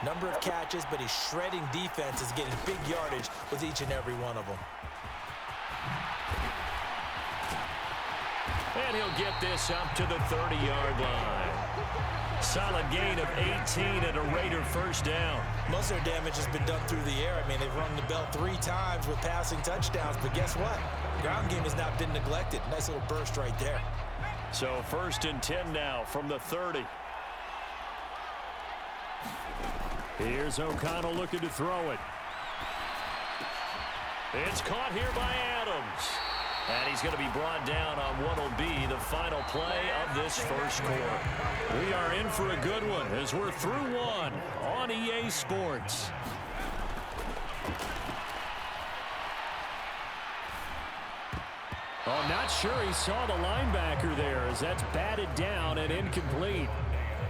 Number of catches, but he's shredding defenses, getting big yardage with each and every one of them. And he'll get this up to the 30-yard line. Solid gain of 18 and a Raider first down. Most of their damage has been done through the air. I mean, they've rung the bell 3 times with passing touchdowns, but guess what? Ground game has not been neglected. Nice little burst right there. So 1st and 10 now from the 30. Here's O'Connell looking to throw it. It's caught here by Adams. And he's going to be brought down on what will be the final play of this first quarter. We are in for a good one as we're through one on EA Sports. Oh, not sure he saw the linebacker there as that's batted down and incomplete.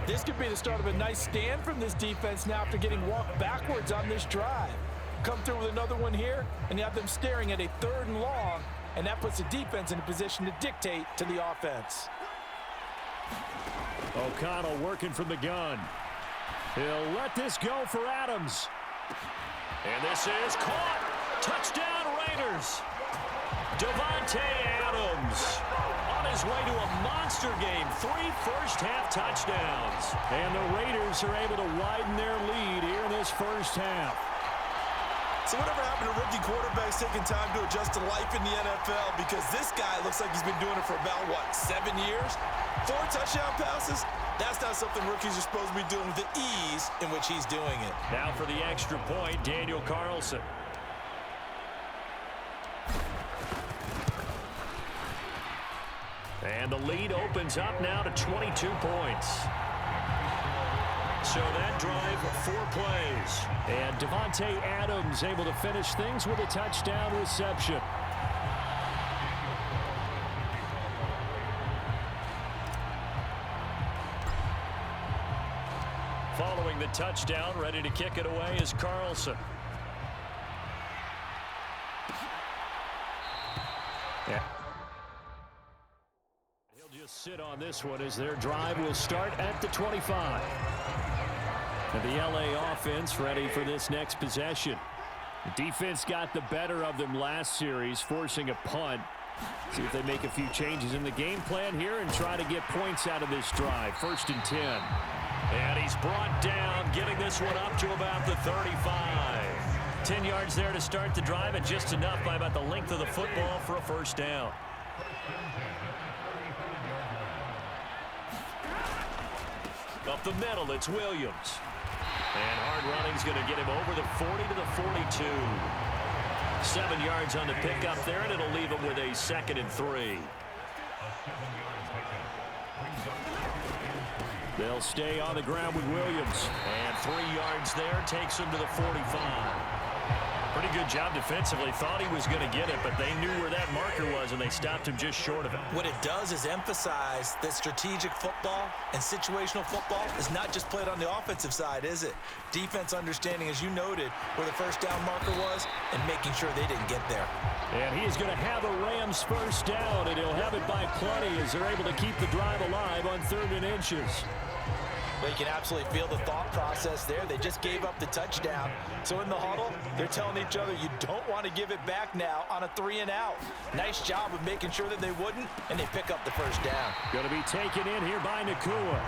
This could be the start of a nice stand from this defense now after getting walked backwards on this drive. Come through with another one here, and you have them staring at a 3rd and long, and that puts the defense in a position to dictate to the offense. O'Connell working from the gun. He'll let this go for Adams. And this is caught. Touchdown Raiders. Davante Adams on his way to a monster game. 3 first-half touchdowns. And the Raiders are able to widen their lead here in this first half. So whatever happened to rookie quarterbacks taking time to adjust to life in the NFL? Because this guy looks like he's been doing it for about, 7 years? 4 touchdown passes? That's not something rookies are supposed to be doing with the ease in which he's doing it. Now for the extra point, Daniel Carlson. And the lead opens up now to 22 points. So that drive, 4 plays. And Davante Adams able to finish things with a touchdown reception. Following the touchdown, ready to kick it away is Carlson. Yeah. He'll just sit on this one as their drive will start at the 25. And the LA offense ready for this next possession. The defense got the better of them last series, forcing a punt. See if they make a few changes in the game plan here and try to get points out of this drive. 1st and 10. And he's brought down, getting this one up to about the 35. 10 yards there to start the drive, and just enough by about the length of the football for a first down. Up the middle, it's Williams. And hard running's going to get him over the 40 to the 42. 7 yards on the pickup there, and it'll leave him with a 2nd and 3. They'll stay on the ground with Williams. And 3 yards there takes him to the 45. Pretty good job defensively. Thought he was going to get it, but they knew where that marker was, and they stopped him just short of it. What it does is emphasize that strategic football and situational football is not just played on the offensive side, is it? Defense understanding, as you noted, where the first down marker was and making sure they didn't get there. And he is going to have a Rams first down, and he'll have it by plenty as they're able to keep the drive alive on 3rd and inches. Well, you can absolutely feel the thought process there. They just gave up the touchdown. So in the huddle, they're telling each other, you don't want to give it back now on a 3 and out. Nice job of making sure that they wouldn't, and they pick up the first down. Going to be taken in here by Nakua.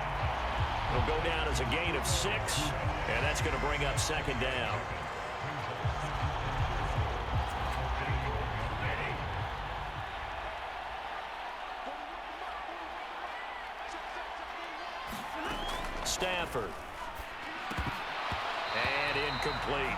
It'll go down as a gain of 6, and that's going to bring up 2nd down. Stafford. And incomplete.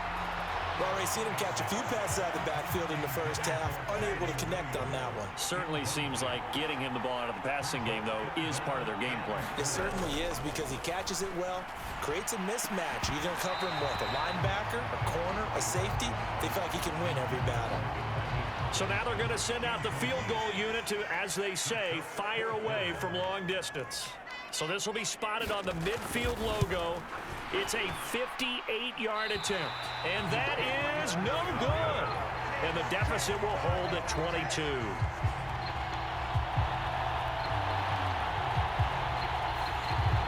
Well, already seen him catch a few passes out of the backfield in the first half. Unable to connect on that one. Certainly seems like getting him the ball out of the passing game, though, is part of their game plan. It certainly is, because he catches it well, creates a mismatch. You're going to cover him with a linebacker, a corner, a safety. They feel like he can win every battle. So now they're going to send out the field goal unit to, as they say, fire away from long distance. So this will be spotted on the midfield logo. It's a 58-yard attempt. And that is no good. And the deficit will hold at 22.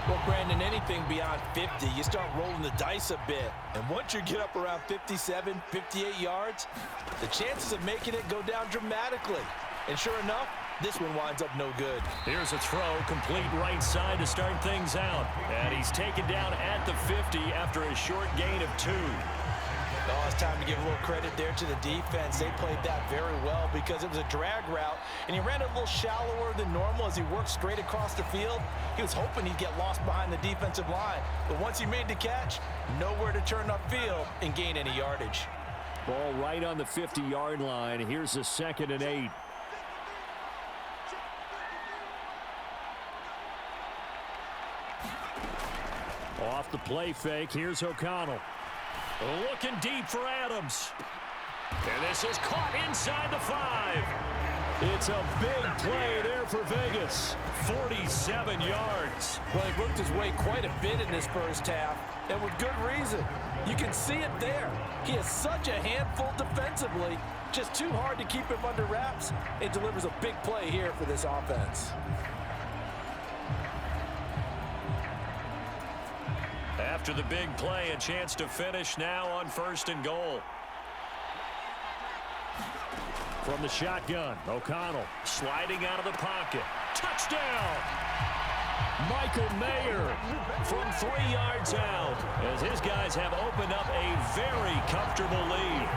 Well, Brandon, anything beyond 50, you start rolling the dice a bit. And once you get up around 57, 58 yards, the chances of making it go down dramatically. And sure enough, this one winds up no good. Here's a throw, complete right side to start things out. And he's taken down at the 50 after a short gain of 2. Oh, it's time to give a little credit there to the defense. They played that very well because it was a drag route, and he ran it a little shallower than normal as he worked straight across the field. He was hoping he'd get lost behind the defensive line, but once he made the catch, nowhere to turn upfield and gain any yardage. Ball right on the 50-yard line. Here's a 2nd and 8. Off the play fake, here's O'Connell. Looking deep for Adams. And this is caught inside the 5. It's a big play there for Vegas. 47 yards. Well, he worked his way quite a bit in this first half, and with good reason. You can see it there. He has such a handful defensively, just too hard to keep him under wraps. It delivers a big play here for this offense. After the big play, a chance to finish now on 1st and goal. From the shotgun, O'Connell sliding out of the pocket. Touchdown! Michael Mayer from 3 yards out as his guys have opened up a very comfortable lead.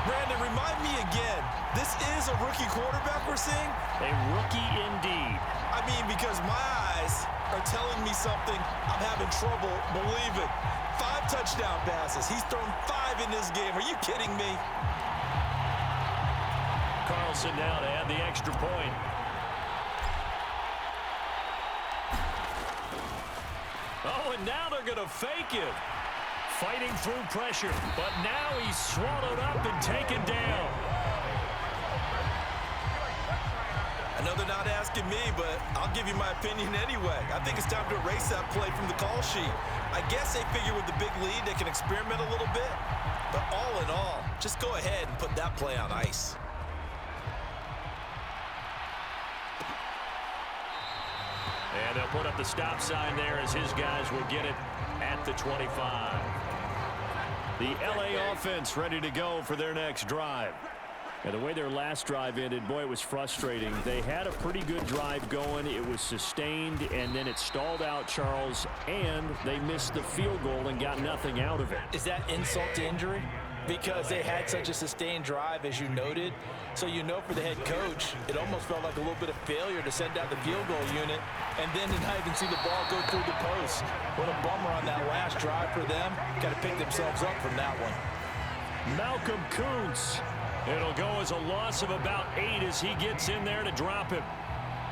Brandon, remind me again, this is a rookie quarterback we're seeing? A rookie indeed. I mean, because my eyes are telling me something I'm having trouble believing. 5 touchdown passes. He's thrown 5 in this game. Are you kidding me? Carlson now to add the extra point. Oh, and now they're going to fake it. Fighting through pressure, but now he's swallowed up and taken down. I know they're not asking me, but I'll give you my opinion anyway. I think it's time to erase that play from the call sheet. I guess they figure with the big lead they can experiment a little bit. But all in all, just go ahead and put that play on ice. And they'll put up the stop sign there as his guys will get it at the 25. The LA offense ready to go for their next drive. And the way their last drive ended, boy, it was frustrating. They had a pretty good drive going. It was sustained, and then it stalled out, Charles, and they missed the field goal and got nothing out of it. Is that insult to injury? Because they had such a sustained drive, as you noted. So you know for the head coach, it almost felt like a little bit of failure to send out the field goal unit and then to not even see the ball go through the post. What a bummer on that last drive for them. Got to pick themselves up from that one. Malcolm Kuntz. It'll go as a loss of about 8 as he gets in there to drop him.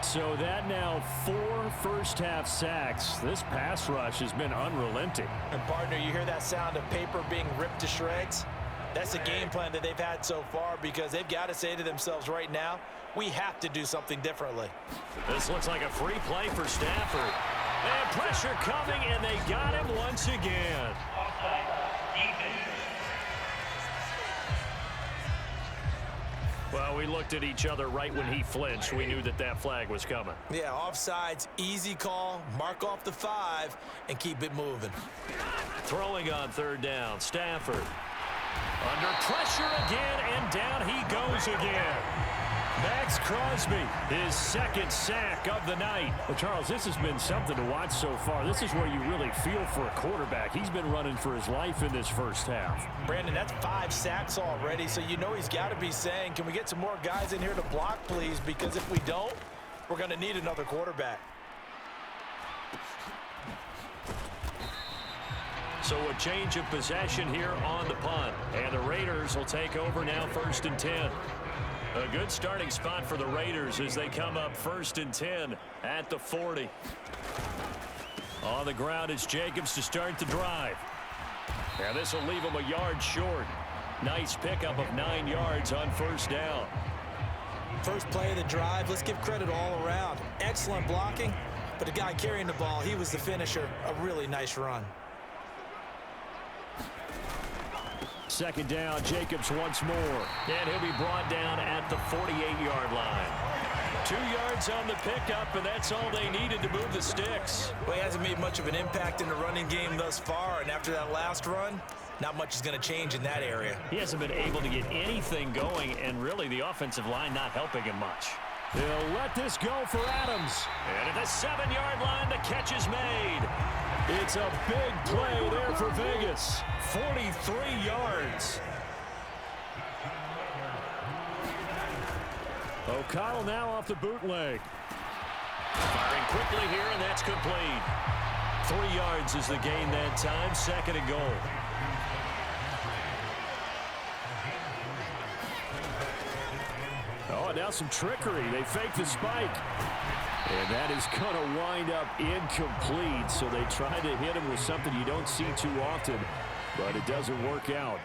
So that now 4 first-half sacks. This pass rush has been unrelenting. And, partner, you hear that sound of paper being ripped to shreds? That's the game plan that they've had so far because they've got to say to themselves right now, we have to do something differently. This looks like a free play for Stafford. And pressure coming, and they got him once again. Well, we looked at each other right when he flinched. We knew that that flag was coming. Yeah, offsides, easy call, mark off the 5, and keep it moving. Throwing on 3rd down, Stafford. Under pressure again, and down he goes again. Max Crosby, his 2nd sack of the night. Well, Charles, this has been something to watch so far. This is where you really feel for a quarterback. He's been running for his life in this first half. Brandon, that's 5 sacks already, so you know he's got to be saying, can we get some more guys in here to block, please? Because if we don't, we're going to need another quarterback. So a change of possession here on the punt. And the Raiders will take over now 1st and 10. A good starting spot for the Raiders as they come up 1st and 10 at the 40. On the ground is Jacobs to start the drive. And this will leave him a yard short. Nice pickup of 9 yards on 1st down. First play of the drive, let's give credit all around. Excellent blocking, but the guy carrying the ball, he was the finisher. A really nice run. 2nd down, Jacobs once more. And he'll be brought down at the 48-yard line. 2 yards on the pickup, and that's all they needed to move the sticks. Well, he hasn't made much of an impact in the running game thus far, and after that last run, not much is going to change in that area. He hasn't been able to get anything going, and really the offensive line not helping him much. He'll let this go for Adams. And at the 7-yard line, the catch is made. It's a big play there for Vegas. 43 yards. O'Connell now off the bootleg. Firing quickly here, and that's complete. 3 yards is the gain that time. 2nd and goal. Oh, now some trickery. They fake the spike. And that is going to wind up incomplete. So they try to hit him with something you don't see too often, but it doesn't work out.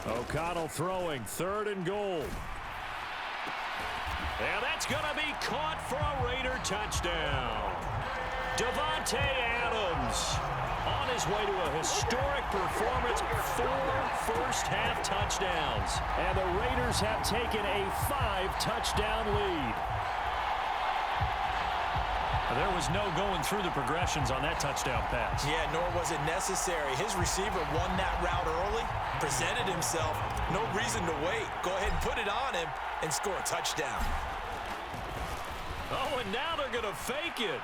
O'Connell throwing, 3rd and goal. And that's going to be caught for a Raider touchdown. Davante Adams on his way to a historic performance, 4 first-half touchdowns. And the Raiders have taken a 5-touchdown lead. There was no going through the progressions on that touchdown pass. Yeah, nor was it necessary. His receiver won that route early, presented himself. No reason to wait. Go ahead and put it on him and score a touchdown. Oh, and now they're going to fake it.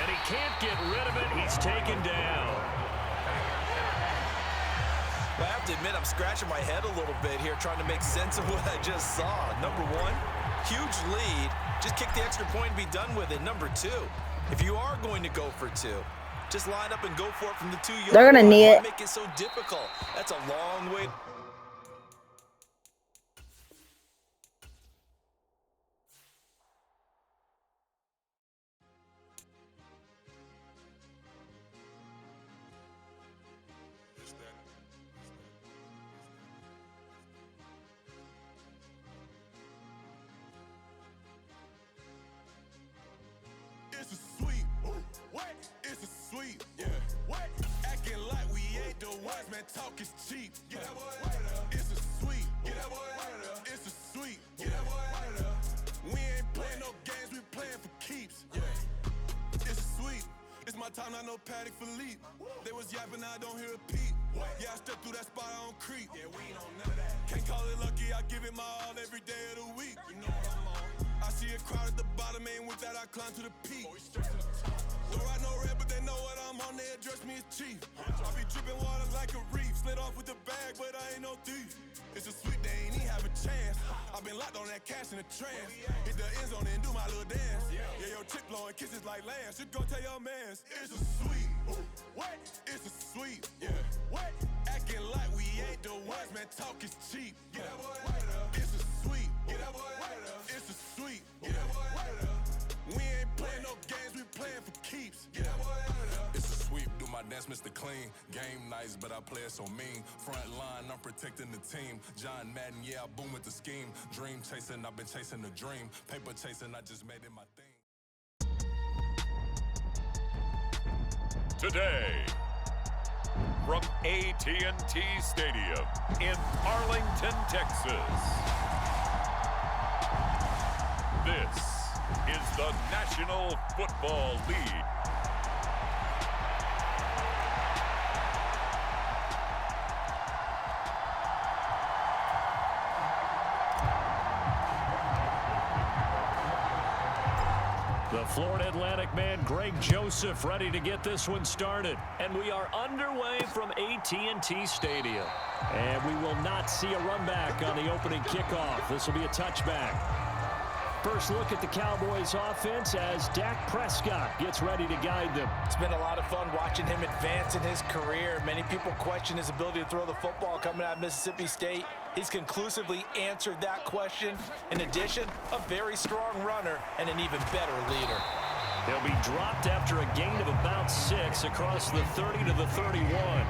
And he can't get rid of it. He's taken down. Well, I have to admit, I'm scratching my head a little bit here trying to make sense of what I just saw. Number one, huge lead. Just kick the extra point and be done with it. Number two, if you are going to go for 2, just line up and go for it from the 2-yard line. They're going to need it. Make it so difficult. That's a long way. It's a sweep. What? It's a sweep. Yeah. What? Acting like we ain't the ones, man. Talk is cheap. Get that boy out of there. It's a sweep. Get that boy out of there. It's a sweep. Get that boy out of there. We ain't playing no games. We playing for keeps. Yeah. It's a sweep. It's my time, not no Paddock Philippe. They was yapping, I don't hear a peep. Yeah, I step through that spot, I don't creep. Yeah, we don't know that. Can't call it lucky, I give it my all every day of the week. You know what I'm on. I see a crowd at the bottom, and with that I climb to the peak. Don't ride no red, but they know what I'm on, they address me as chief. I be dripping water like a reef, slid off with the bag, but I ain't no thief. It's a sweet, they ain't even have a chance. I've been locked on that cash in a trance. Hit the end zone and do my little dance. Yeah, your chick blowing kisses like Lance. You go tell your mans, it's a sweet. What? It's a sweet. Yeah. What? Acting like we ain't the ones, man. Talk is cheap. Get that boy out of there. It's a sweet. Get that boy out of there. It's a sweet. Get that boy out of there. We ain't playing no games, we playing for keeps. Get that boy out of there. It's a sweep, do my dance, Mr. Clean. Game nice, but I play it so mean. Front line, I'm protecting the team. John Madden, yeah, I boom with the scheme. Dream chasing, I've been chasing the dream. Paper chasing, I just made it my thing. Today, from AT&T Stadium in Arlington, Texas, this is the National Football League. The Florida Atlantic man, Greg Joseph, ready to get this one started. And we are underway from AT&T Stadium. And we will not see a run back on the opening kickoff. This will be a touchback. First look at the Cowboys offense as Dak Prescott gets ready to guide them. It's been a lot of fun watching him advance in his career. Many people question his ability to throw the football coming out of Mississippi State. He's conclusively answered that question. In addition, a very strong runner and an even better leader. He'll be dropped after a gain of about 6 across the 30 to the 31.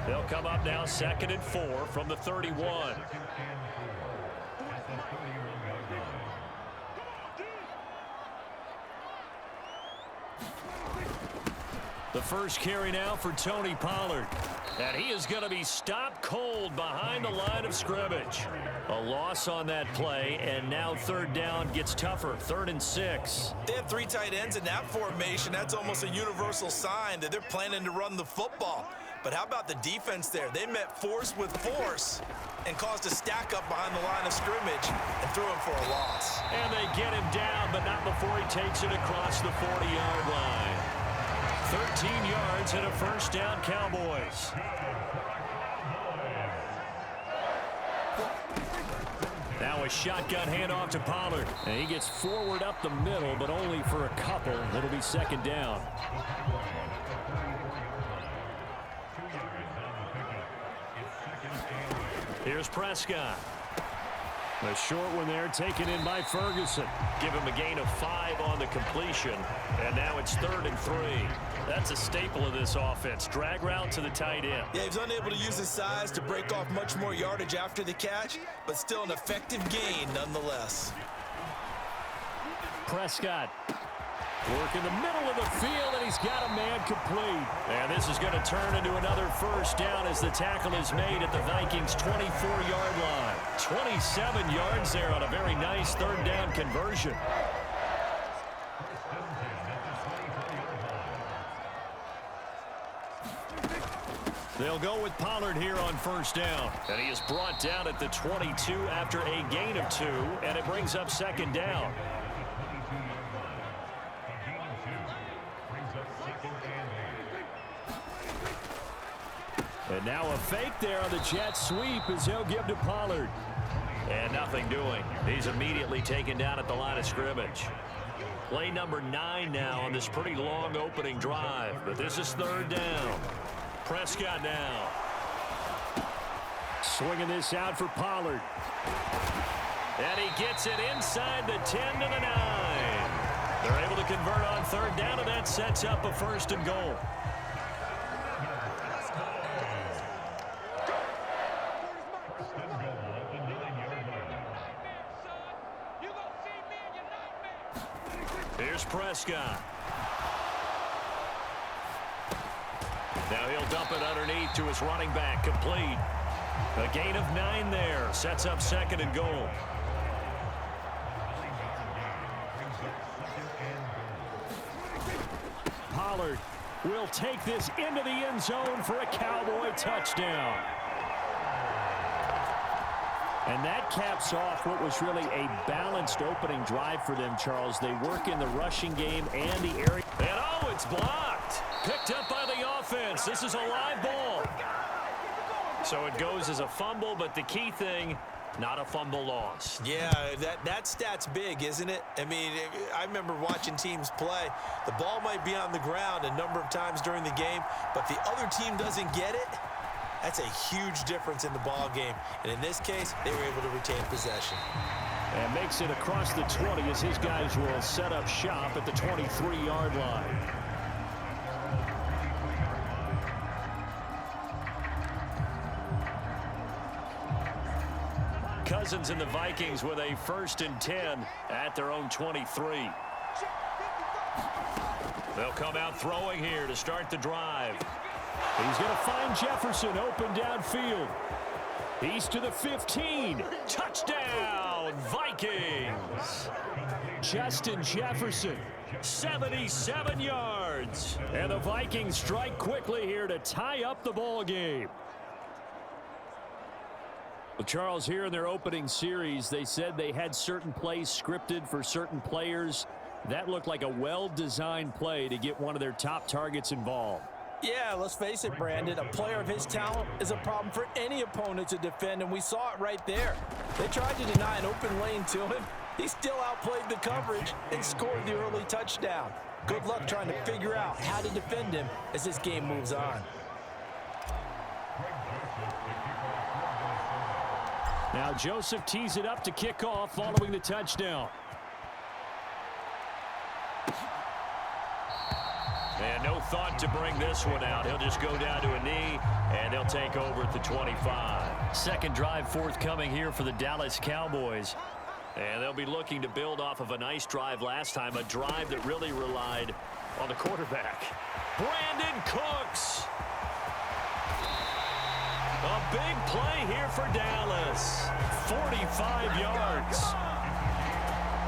They'll come up now 2nd and 4 from the 31. The first carry now for Tony Pollard. And he is going to be stopped cold behind the line of scrimmage. A loss on that play, and now third down gets tougher. 3rd and 6. They have 3 tight ends in that formation. That's almost a universal sign that they're planning to run the football. But how about the defense there? They met force with force and caused a stack up behind the line of scrimmage and threw him for a loss. And they get him down, but not before he takes it across the 40-yard line. 13 yards and a first down, Cowboys. Now a shotgun handoff to Pollard. And he gets forward up the middle, but only for a couple. It'll be 2nd down. Here's Prescott. A short one there, taken in by Ferguson. Give him a gain of 5 on the completion. And now it's 3rd and 3. That's a staple of this offense. Drag route to the tight end. Yeah, he's unable to use his size to break off much more yardage after the catch, but still an effective gain nonetheless. Prescott. Work in the middle of the field, and he's got a man complete. And this is going to turn into another first down as the tackle is made at the Vikings' 24-yard line. 27 yards there on a very nice 3rd down conversion. They'll go with Pollard here on 1st down. And he is brought down at the 22 after a gain of 2, and it brings up 2nd down. And now a fake there on the jet sweep as he'll give to Pollard. And nothing doing. He's immediately taken down at the line of scrimmage. Play number 9 now on this pretty long opening drive. But this is 3rd down. Prescott now. Swinging this out for Pollard. And he gets it inside the 10 to the 9. They're able to convert on 3rd down, and that sets up a 1st and goal. Here's Prescott. Now he'll dump it underneath to his running back, complete. A gain of 9 there, sets up 2nd and goal. Pollard will take this into the end zone for a Cowboy touchdown. And that caps off what was really a balanced opening drive for them, Charles. They work in the rushing game and the area. And oh, it's blocked. Picked up by the offense. This is a live ball. So it goes as a fumble, but the key thing, not a fumble loss. Yeah, that stat's big, isn't it? I mean, I remember watching teams play. The ball might be on the ground a number of times during the game, but the other team doesn't get it. That's a huge difference in the ball game. And in this case, they were able to retain possession. And makes it across the 20 as his guys will set up shop at the 23-yard line. Cousins and the Vikings with a 1st and 10 at their own 23. They'll come out throwing here to start the drive. He's going to find Jefferson open downfield. He's to the 15. Touchdown, Vikings. Justin Jefferson, 77 yards. And the Vikings strike quickly here to tie up the ball game. Well, Charles, here in their opening series, they said they had certain plays scripted for certain players. That looked like a well-designed play to get one of their top targets involved. Yeah, let's face it, Brandon. A player of his talent is a problem for any opponent to defend, and we saw it right there. They tried to deny an open lane to him. He still outplayed the coverage and scored the early touchdown. Good luck trying to figure out how to defend him as this game moves on. Now Joseph tees it up to kick off following the touchdown. And no thought to bring this one out. He'll just go down to a knee, and he'll take over at the 25. Second drive forthcoming here for the Dallas Cowboys. And they'll be looking to build off of a nice drive last time, a drive that really relied on the quarterback. Brandon Cooks. A big play here for Dallas. 45 yards.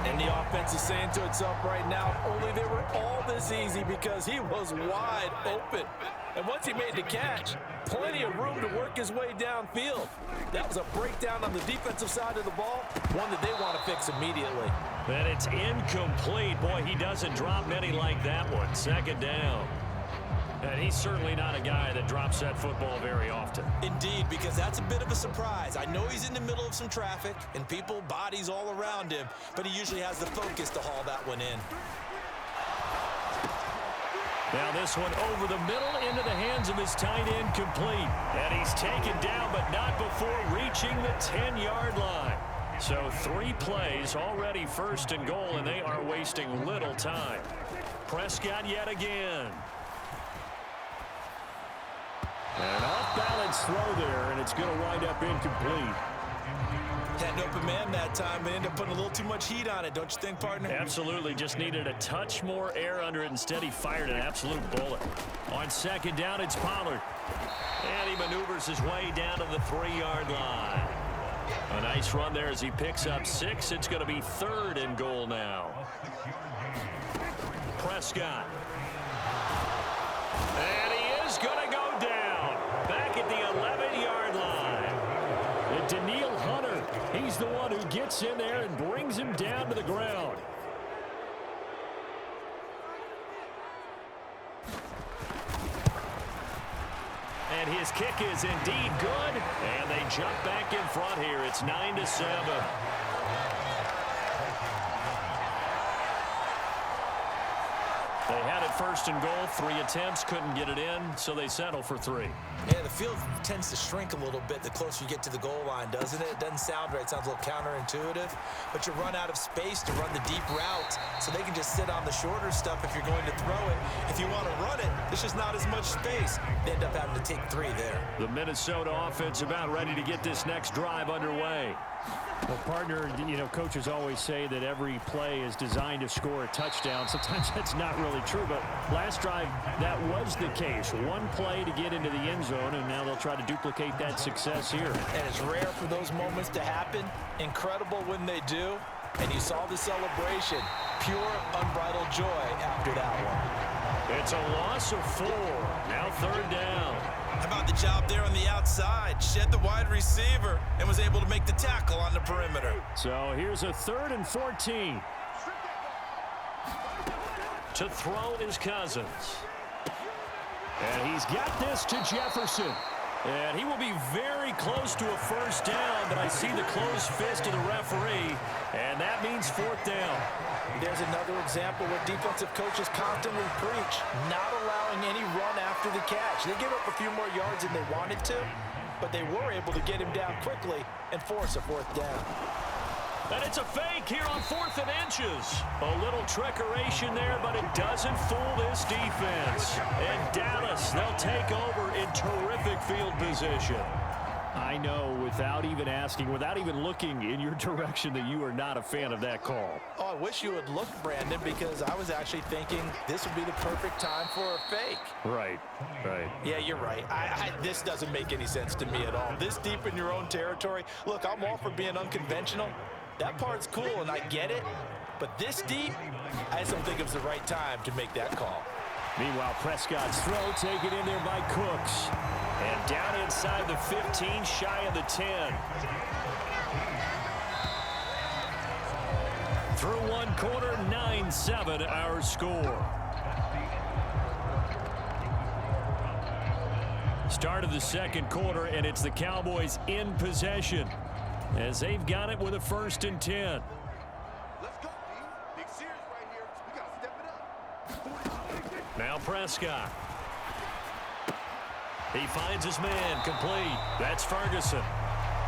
And the offense is saying to itself right now, only they were all this easy because he was wide open. And once he made the catch, plenty of room to work his way downfield. That was a breakdown on the defensive side of the ball, one that they want to fix immediately. And it's incomplete. Boy, he doesn't drop many like that one. Second down. And he's certainly not a guy that drops that football very often. Indeed, because that's a bit of a surprise. I know he's in the middle of some traffic and people, bodies all around him, but he usually has the focus to haul that one in. Now this one over the middle into the hands of his tight end, complete. And he's taken down, but not before reaching the 10-yard line. So 3 plays, already first and goal, and they are wasting little time. Prescott yet again. An off-balance throw there, and it's going to wind up incomplete. Had an open man that time, but ended up putting a little too much heat on it, don't you think, partner? Absolutely. Just needed a touch more air under it. Instead, he fired an absolute bullet. On second down, it's Pollard. And he maneuvers his way down to the 3-yard line. A nice run there as he picks up 6. It's going to be 3rd and goal now. Prescott. And he is going to go down. Back at the 11-yard line. And Daniil Hunter, he's the one who gets in there and brings him down to the ground. And his kick is indeed good. And they jump back in front here. It's 9-7. They had it first and goal. 3 attempts, couldn't get it in, so they settle for 3. Yeah, the field tends to shrink a little bit the closer you get to the goal line, doesn't it? It doesn't sound right. It sounds a little counterintuitive. But you run out of space to run the deep routes, so they can just sit on the shorter stuff if you're going to throw it. If you want to run it, there's just not as much space. They end up having to take 3 there. The Minnesota offense about ready to get this next drive underway. Well, partner, you know, coaches always say that every play is designed to score a touchdown. Sometimes that's not really true, but last drive, that was the case. 1 play to get into the end zone, and now they'll try to duplicate that success here. And it's rare for those moments to happen. Incredible when they do. And you saw the celebration. Pure, unbridled joy after that one. It's a loss of 4. Now 3rd down. How about the job there on the outside? Shed the wide receiver and was able to make the tackle on the perimeter. So here's a 3rd and 14. To throw is Cousins. And he's got this to Jefferson. And he will be very close to a first down, but I see the closed fist of the referee, and that means 4th down. There's another example where defensive coaches constantly preach, not allowing any run after the catch. They give up a few more yards than they wanted to, but they were able to get him down quickly and force a 4th down. And it's a fake here on 4th and inches. A little trickeration there, but it doesn't fool this defense. And Dallas, they'll take over in terrific field position. I know, without even asking, without even looking in your direction, that you are not a fan of that call. Oh, I wish you would look, Brandon, because I was actually thinking this would be the perfect time for a fake. Right. Yeah, you're right. This doesn't make any sense to me at all. This deep in your own territory. Look, I'm all for being unconventional. That part's cool, and I get it. But this deep, I just don't think it was the right time to make that call. Meanwhile, Prescott's throw taken in there by Cooks. And down inside the 15, shy of the 10. Through 1 quarter, 9-7 our score. Start of the 2nd quarter, and it's the Cowboys in possession as they've got it with a 1st and 10. Let's go, team. Big series right here. We got to step it up. Now Prescott. He finds his man, complete. That's Ferguson.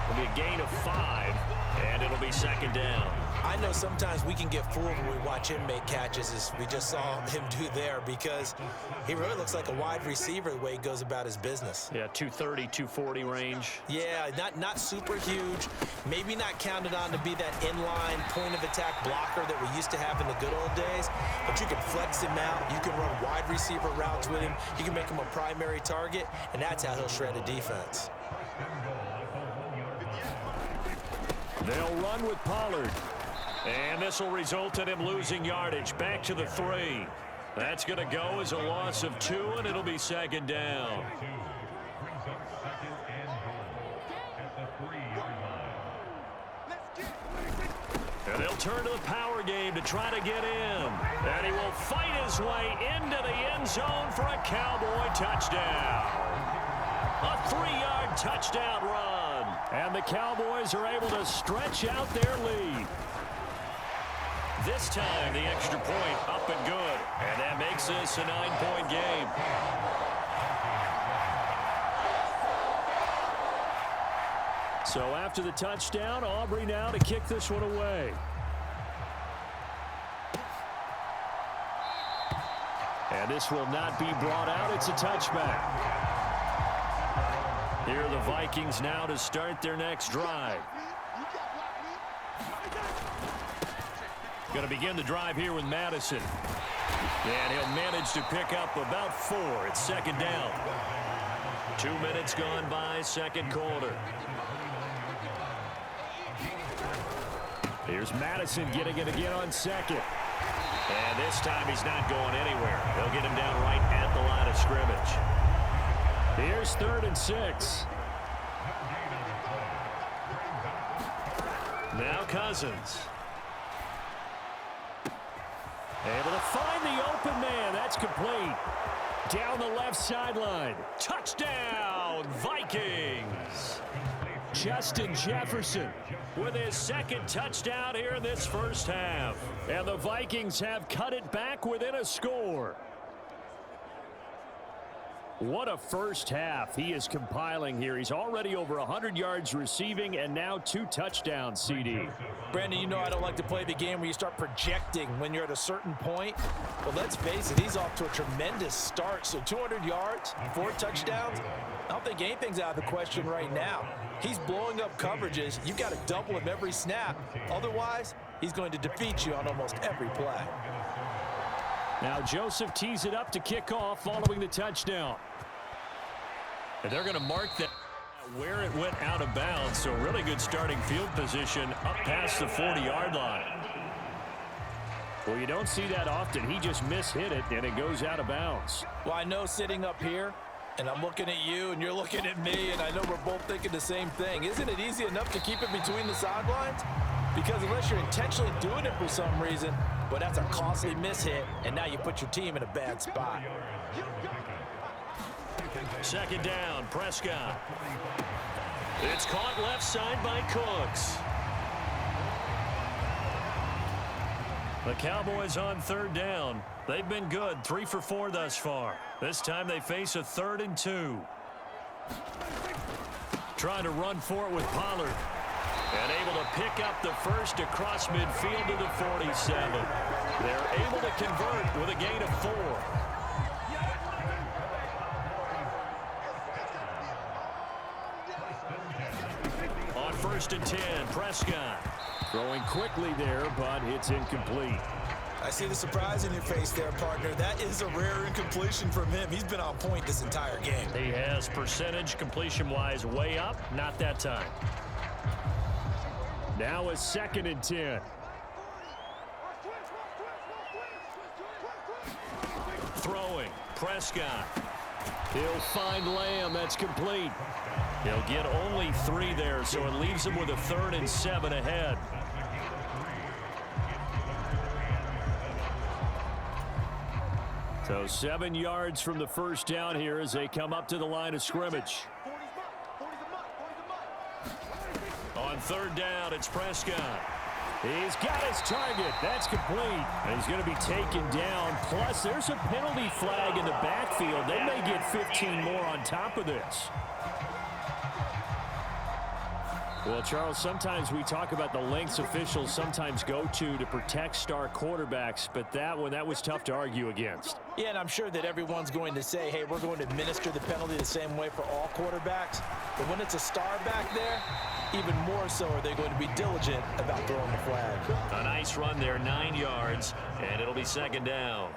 It'll be a gain of 5. And it'll be second down. I know sometimes we can get fooled when we watch him make catches, as we just saw him do there, because he really looks like a wide receiver the way he goes about his business. Yeah, 230, 240 range. Yeah, not super huge. Maybe not counted on to be that inline point-of-attack blocker that we used to have in the good old days, but you can flex him out. You can run wide receiver routes with him. You can make him a primary target, and that's how he'll shred a defense. They'll run with Pollard. And this will result in him losing yardage. Back to the 3. That's going to go as a loss of 2, and it'll be second down. And they'll turn to the power game to try to get in. And he will fight his way into the end zone for a Cowboy touchdown. A 3-yard touchdown run. And the Cowboys are able to stretch out their lead. This time, the extra point up and good. And that makes this a 9-point game. So after the touchdown, Aubrey now to kick this one away. And this will not be brought out. It's a touchback. Here are the Vikings now to start their next drive. Going to begin the drive here with Madison. And he'll manage to pick up about 4. It's second down. 2 minutes gone by, second quarter. Here's Madison getting it again on second. And this time he's not going anywhere. They'll get him down right at the line of scrimmage. Here's 3rd and 6. Now Cousins. Able to find the open man. That's complete. Down the left sideline. Touchdown, Vikings. Justin Jefferson with his second touchdown here in this first half. And the Vikings have cut it back within a score. What a first half he is compiling here. He's already over 100 yards receiving and now 2 touchdowns, CD. Brandon, you know I don't like to play the game where you start projecting when you're at a certain point. But let's face it, he's off to a tremendous start. So 200 yards, 4 touchdowns. I don't think anything's out of the question right now. He's blowing up coverages. You've got to double him every snap. Otherwise, he's going to defeat you on almost every play. Now Joseph tees it up to kick off following the touchdown. And they're going to mark that where it went out of bounds. So really good starting field position up past the 40-yard line. Well, you don't see that often. He just mishit it, and it goes out of bounds. Well, I know sitting up here, and I'm looking at you, and you're looking at me, and I know we're both thinking the same thing. Isn't it easy enough to keep it between the sidelines? Because unless you're intentionally doing it for some reason, but that's a costly mishit, and now you put your team in a bad spot. Second down, Prescott. It's caught left side by Cooks. The Cowboys on 3rd down. They've been good, 3 for 4 thus far. This time they face a 3rd and 2. Trying to run for it with Pollard. And able to pick up the first across midfield to the 47. They're able to convert with a gain of 4. On 1st and 10, Prescott. Throwing quickly there, but it's incomplete. I see the surprise in your face there, partner. That is a rare incompletion from him. He's been on point this entire game. He has percentage completion-wise way up, not that time. Now a 2nd and 10. Throwing, Prescott. He'll find Lamb. That's complete. He'll get only 3 there, so it leaves him with a 3rd and 7 ahead. So 7 yards from the first down here as they come up to the line of scrimmage. On 3rd down, it's Prescott. He's got his target. That's complete. And he's going to be taken down. Plus, there's a penalty flag in the backfield. They may get 15 more on top of this. Well, Charles, sometimes we talk about the lengths officials sometimes go to protect star quarterbacks, but that was tough to argue against. Yeah, and I'm sure that everyone's going to say, hey, we're going to administer the penalty the same way for all quarterbacks. But when it's a star back there, even more so are they going to be diligent about throwing the flag. A nice run there, 9 yards, and it'll be second down.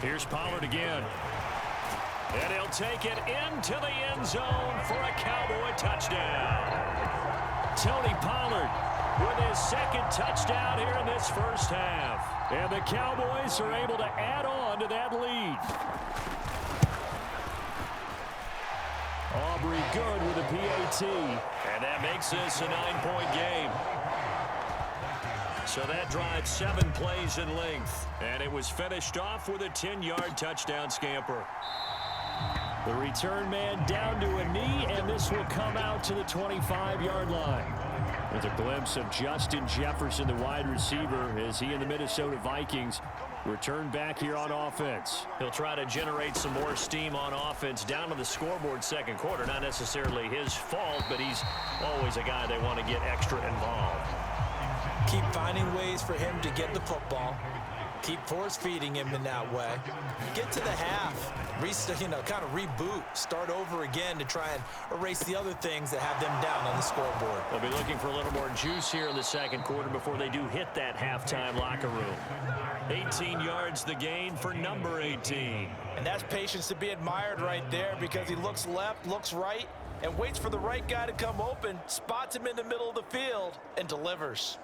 Here's Pollard again. And he'll take it into the end zone for a Cowboy touchdown. Tony Pollard with his second touchdown here in this first half. And the Cowboys are able to add on to that lead. Aubrey good with a PAT. And that makes this a 9-point game. So that drive 7 plays in length. And it was finished off with a 10-yard touchdown scamper. The return man down to a knee, and this will come out to the 25-yard line. With a glimpse of Justin Jefferson, the wide receiver, as he and the Minnesota Vikings return back here on offense. He'll try to generate some more steam on offense down to the scoreboard second quarter. Not necessarily his fault, but he's always a guy they want to get extra involved. Keep finding ways for him to get the football. Keep force-feeding him in that way. Get to the half. Kind of reboot. Start over again to try and erase the other things that have them down on the scoreboard. They'll be looking for a little more juice here in the second quarter before they do hit that halftime locker room. 18 yards the gain for number 18. And that's patience to be admired right there, because he looks left, looks right, and waits for the right guy to come open, spots him in the middle of the field, and delivers.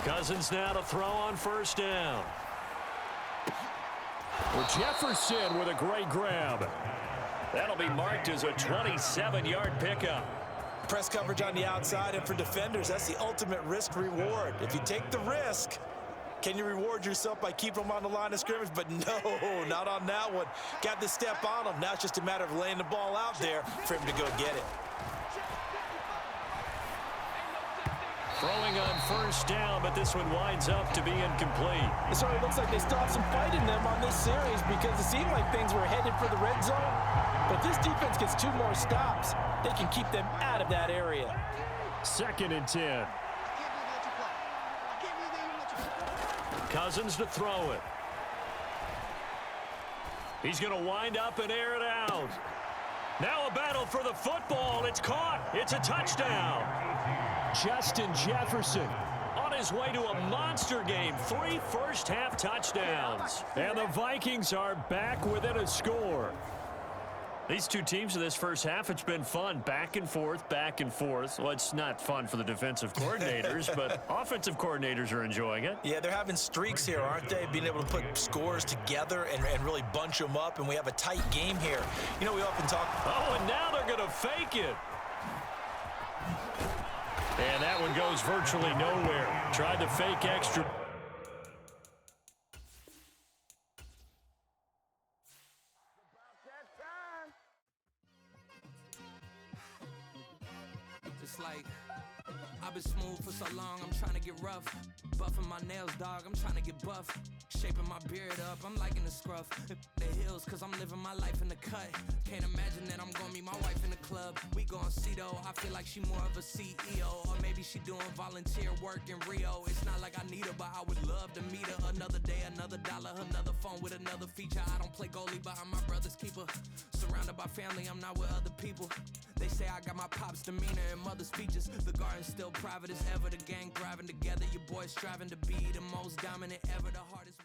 Cousins now to throw on first down. Well, Jefferson with a great grab. That'll be marked as a 27-yard pickup. Press coverage on the outside, and for defenders, that's the ultimate risk-reward. If you take the risk, can you reward yourself by keeping them on the line of scrimmage? But no, not on that one. Got the step on them. Now it's just a matter of laying the ball out there for him to go get it. Throwing on first down, but this one winds up to be incomplete. It certainly looks like they still have some fight in them on this series, because it seemed like things were headed for the red zone. But this defense gets 2 more stops. They can keep them out of that area. 2nd and 10. Cousins to throw it. He's going to wind up and air it out. Now a battle for the football. It's caught. It's a touchdown. Justin Jefferson on his way to a monster game. 3 first-half touchdowns. And the Vikings are back within a score. These two teams in this first half, it's been fun. Back and forth, back and forth. Well, it's not fun for the defensive coordinators, but offensive coordinators are enjoying it. Yeah, they're having streaks here, aren't they? Being able to put scores together and really bunch them up, and we have a tight game here. You know, we often talk... Oh, and now they're going to fake it. And that one goes virtually nowhere. Tried to fake extra. It's like, I've been smooth for so long, I'm trying to get rough. Buffing my nails, dog, I'm trying to get buff. Shaping my beard up, I'm liking the scruff. The hills, cause I'm living my life in the cut. Can't imagine that I'm gonna meet my wife in the club. We gon' see though, I feel like she more of a CEO. Or maybe she doing volunteer work in Rio. It's not like I need her, but I would love to meet her. Another day, another dollar, another phone with another feature. I don't play goalie, but I'm my brother's keeper. Surrounded by family, I'm not with other people. They say I got my pop's demeanor and mother's features. The garden's still private as ever. The gang thriving together. Your boys striving to be the most dominant ever. The hardest.